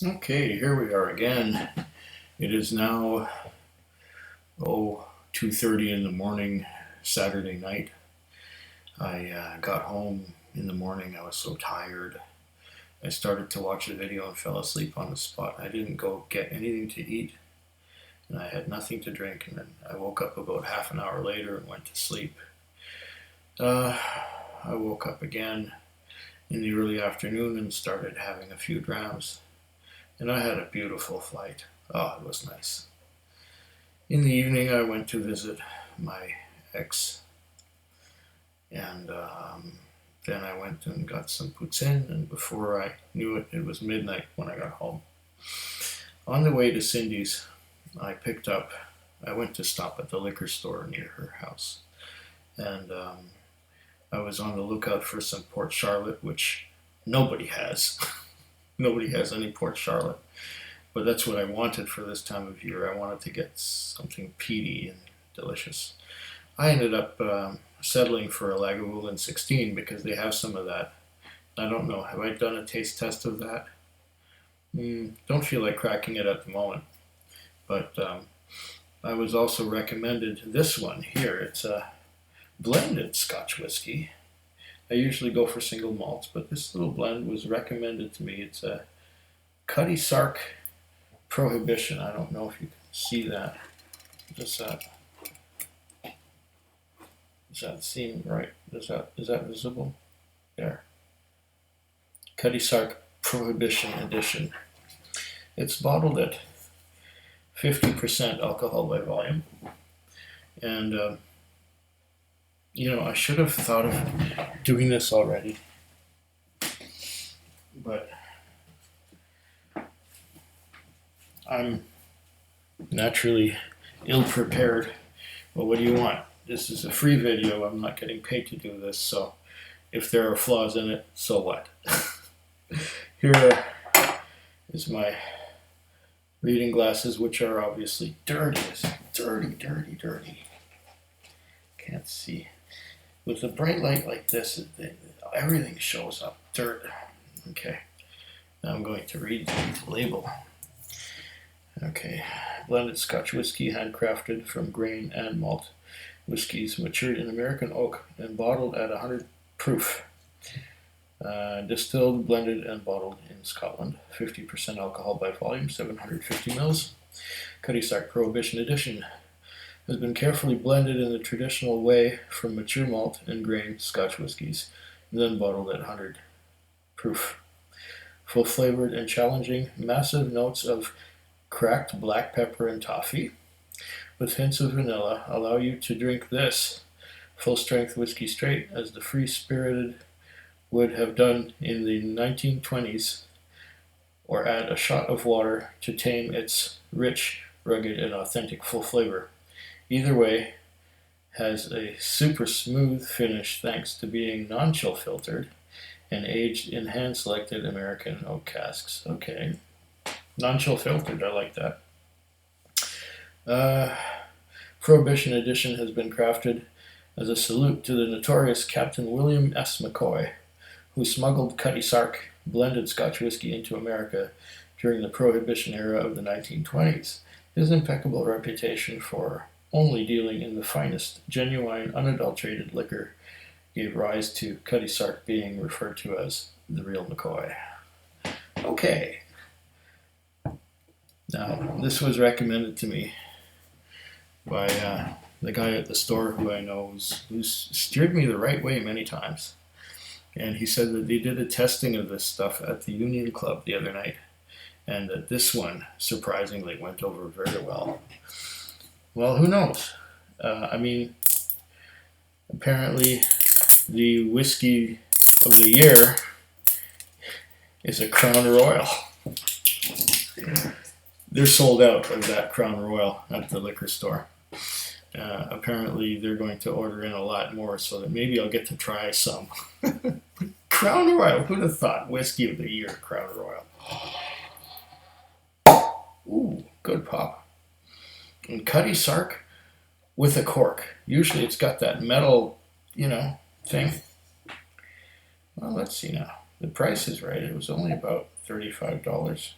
Okay, here we are again. It is now 2:30 in the morning, Saturday night. I got home in the morning. I was so tired. I started to watch a video and fell asleep on the spot. I didn't go get anything to eat, and I had nothing to drink. And then I woke up about half an hour later and went to sleep. Uh, I woke up again in the early afternoon and started having a few drams. And I had a beautiful flight. Oh, it was nice. In the evening, I went to visit my ex, and then I went and got some poutine, and before I knew it, it was midnight when I got home. On the way to Cindy's, I went to stop at the liquor store near her house, and I was on the lookout for some Port Charlotte, which nobody has. Nobody has any Port Charlotte. But that's what I wanted for this time of year. I wanted to get something peaty and delicious. I ended up settling for a Lagavulin 16 because they have some of that. I don't know. Have I done a taste test of that? Don't feel like cracking it at the moment. But I was also recommended this one here. It's a blended Scotch whiskey. I usually go for single malts, but this little blend was recommended to me. It's a Cutty Sark Prohibition. I don't know if you can see that. Does that seem right? Is that visible? There. Cutty Sark Prohibition Edition. It's bottled at 50% alcohol by volume, and I should have thought of doing this already, but I'm naturally ill-prepared. Well, what do you want? This is a free video. I'm not getting paid to do this, so if there are flaws in it, so what? Here is my reading glasses, which are obviously dirty. Dirty. Can't see. With a bright light like this, everything shows up. Dirt. Okay. Now I'm going to read the label. Okay. Blended Scotch whiskey, handcrafted from grain and malt. Whiskies matured in American oak and bottled at 100 proof. Distilled, blended, and bottled in Scotland. 50% alcohol by volume, 750 mils. Cutty Sark Prohibition Edition has been carefully blended in the traditional way from mature malt and grain Scotch whiskies, and then bottled at 100 proof. Full flavored and challenging, massive notes of cracked black pepper and toffee, with hints of vanilla, allow you to drink this full-strength whiskey straight, as the free-spirited would have done in the 1920s, or add a shot of water to tame its rich, rugged, and authentic full flavor. Either way, has a super smooth finish thanks to being non-chill filtered and aged in hand-selected American oak casks. Okay, non-chill filtered, I like that. Prohibition Edition has been crafted as a salute to the notorious Captain William S. McCoy, who smuggled Cutty Sark blended Scotch whiskey into America during the Prohibition era of the 1920s. His impeccable reputation for only dealing in the finest, genuine, unadulterated liquor gave rise to Cutty Sark being referred to as the real McCoy. Okay. Now, this was recommended to me by the guy at the store who I know who's steered me the right way many times. And he said that they did a testing of this stuff at the Union Club the other night, and that this one, surprisingly, went over very well. Well, who knows? Apparently the whiskey of the year is a Crown Royal. They're sold out of that Crown Royal at the liquor store. Apparently they're going to order in a lot more, so that maybe I'll get to try some. Crown Royal, who'd have thought? Whiskey of the year, Crown Royal. Ooh, good pop. And Cutty Sark with a cork. Usually it's got that metal, thing. Well, let's see now. The price is right. It was only about $35.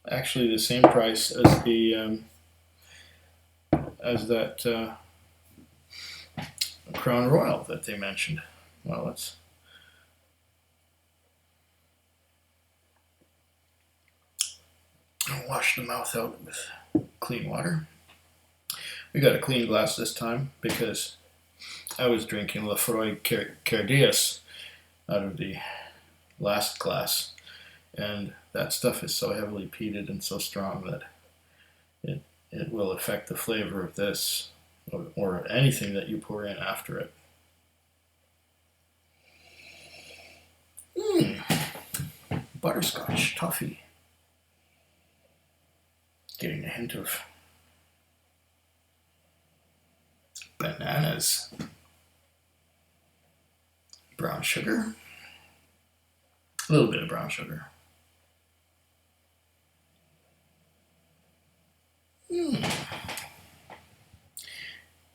actually the same price as the as that Crown Royal that they mentioned. Well, let's wash the mouth out with clean water. We got a clean glass this time because I was drinking Lefroy Cardias out of the last glass, and that stuff is so heavily peated and so strong that it will affect the flavor of this or anything that you pour in after it. Butterscotch toffee. Getting a hint of bananas. Brown sugar. A little bit of brown sugar.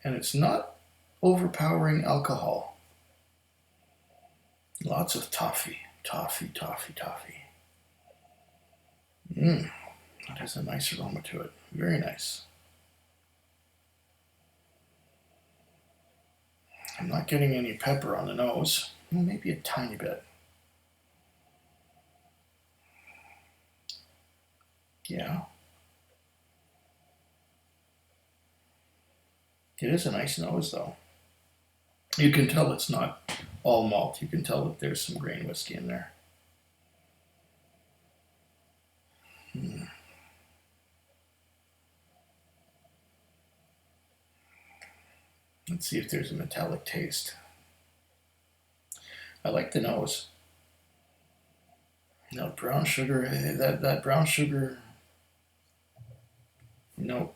And it's not overpowering alcohol. Lots of toffee. Toffee. That has a nice aroma to it. Very nice. I'm not getting any pepper on the nose. Maybe a tiny bit. Yeah. It is a nice nose, though. You can tell it's not all malt. You can tell that there's some grain whiskey in there. Let's see if there's a metallic taste. I like the nose. Now, brown sugar, that brown sugar note,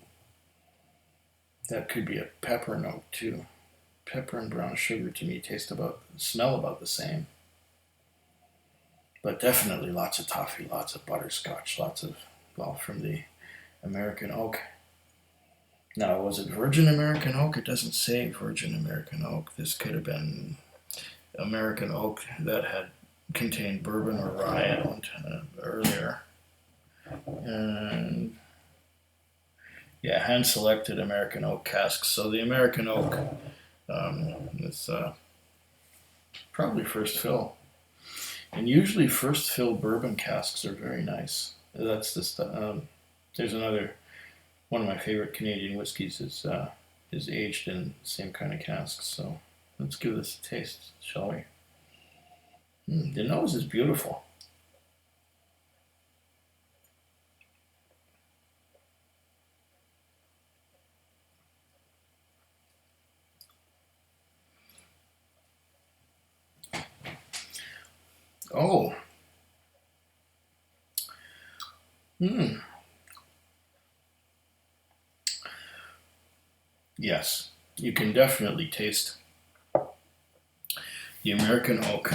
that could be a pepper note too. Pepper and brown sugar to me smell about the same. But definitely lots of toffee, lots of butterscotch, lots of, well, from the American oak. Now, was it virgin American oak? It doesn't say virgin American oak. This could have been American oak that had contained bourbon or rye earlier. And yeah, hand-selected American oak casks. So the American oak is probably first fill. And usually first fill bourbon casks are very nice. That's the stuff. There's another, one of my favorite Canadian whiskeys is aged in the same kind of casks. So let's give this a taste, shall we? The nose is beautiful. Oh. Yes, you can definitely taste the American oak.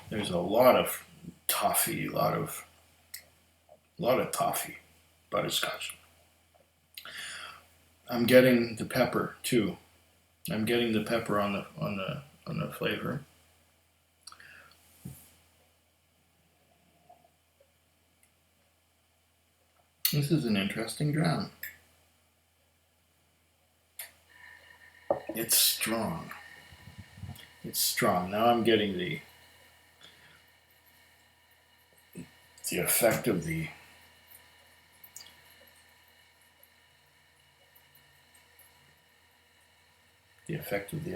There's a lot of toffee, a lot of toffee, butterscotch. I'm getting the pepper too. I'm getting the pepper on the flavor. This is an interesting dram. It's strong. It's strong. Now I'm getting the effect of the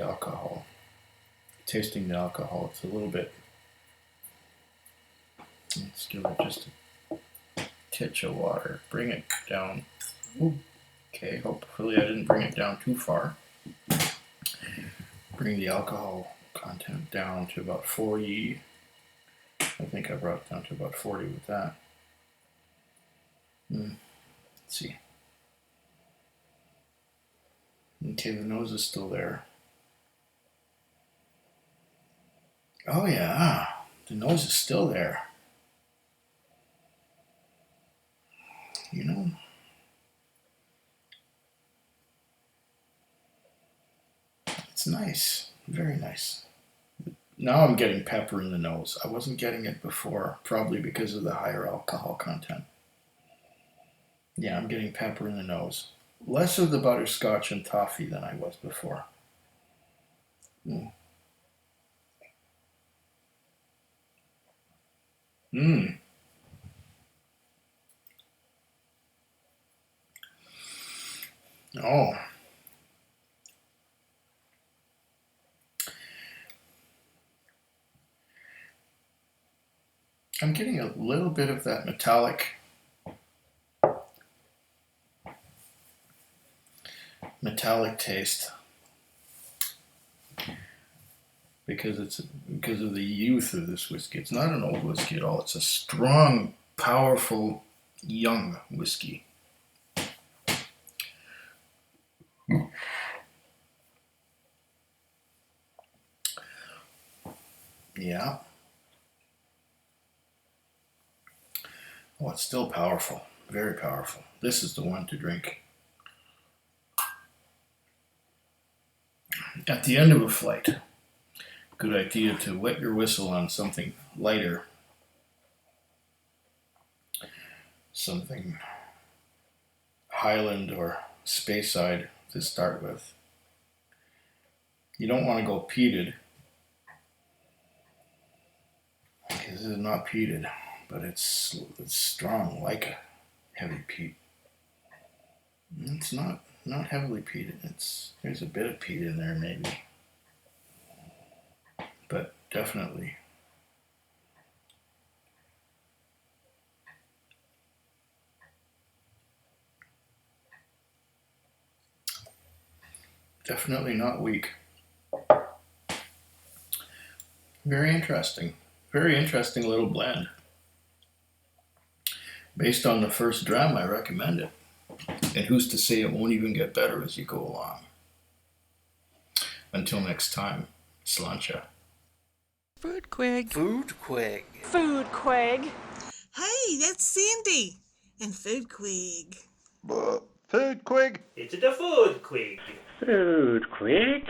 alcohol. Tasting the alcohol. It's a little bit. Let's give it just a titch of water. Bring it down. Okay, hopefully I didn't bring it down too far. Bring the alcohol content down to about 40. I think I brought it down to about 40 with that. Let's see. Okay, the nose is still there. Oh yeah, the nose is still there. You know, it's nice, very nice. Now I'm getting pepper in the nose. I wasn't getting it before, probably because of the higher alcohol content. Yeah, I'm getting pepper in the nose. Less of the butterscotch and toffee than I was before. Mm. Mm. Oh. I'm getting a little bit of that metallic taste because of the youth of this whiskey. It's not an old whiskey at all. It's a strong, powerful, young whiskey. Yeah. Oh, it's still powerful. Very powerful. This is the one to drink at the end of a flight. Good idea to wet your whistle on something lighter. Something Highland or Speyside to start with. You don't want to go peated, because it is not peated, but it's strong like a heavy peat. It's not heavily peated. There's a bit of peat in there maybe, but definitely not weak. Very interesting. Very interesting little blend. Based on the first dram, I recommend it. And who's to say it won't even get better as you go along? Until next time, sláinte. Food Quig. Food Quig. Food Quig. Hey, that's Cindy and Food Quig. Food Quig. It's the Food Quig. Food Quig.